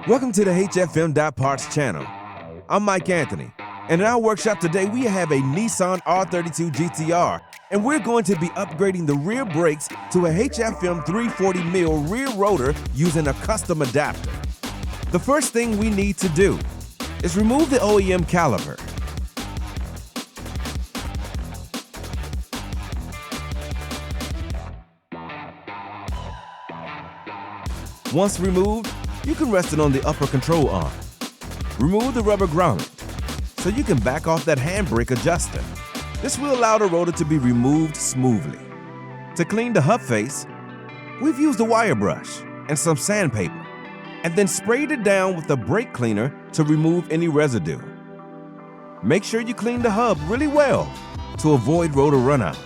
Welcome to the HFM.Parts channel. I'm Mike Anthony, and in our workshop today we have a Nissan R32 GTR, and we're going to be upgrading the rear brakes to a HFM 340mm rear rotor using a custom adapter. The first thing we need to do is remove the OEM caliper. Once removed, you can rest it on the upper control arm. Remove the rubber grommet so you can back off that handbrake adjuster. This will allow the rotor to be removed smoothly. To clean the hub face, we've used a wire brush and some sandpaper, and then sprayed it down with a brake cleaner to remove any residue. Make sure you clean the hub really well to avoid rotor runout.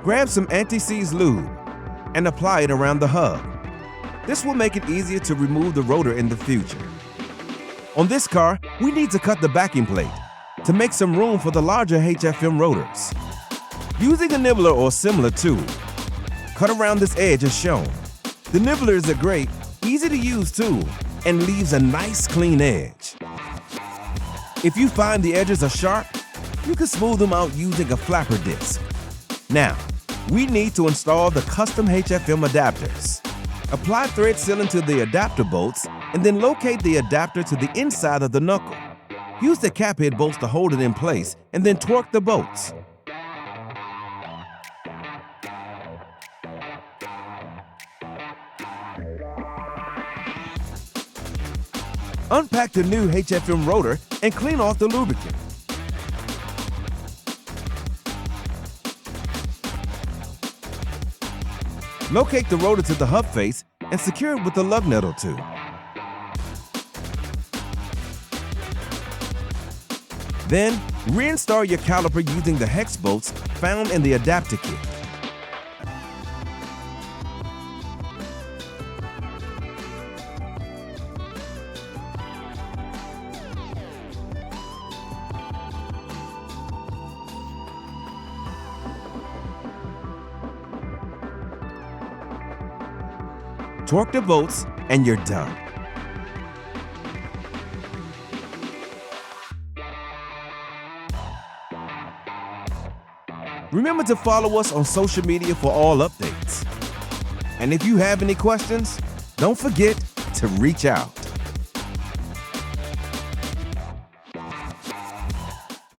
Grab some anti-seize lube and apply it around the hub. This will make it easier to remove the rotor in the future. On this car, we need to cut the backing plate to make some room for the larger HFM rotors. Using a nibbler or similar tool, cut around this edge as shown. The nibbler is a great, easy-to-use tool and leaves a nice clean edge. If you find the edges are sharp, you can smooth them out using a flapper disc. Now, we need to install the custom HFM adapters. Apply thread sealant to the adapter bolts and then locate the adapter to the inside of the knuckle. Use the cap head bolts to hold it in place and then torque the bolts. Unpack the new HFM rotor and clean off the lubricant. Locate the rotor to the hub face and secure it with the lug nut tool. Then, reinstall your caliper using the hex bolts found in the adapter kit. Torque the bolts and you're done. Remember to follow us on social media for all updates. And if you have any questions, don't forget to reach out.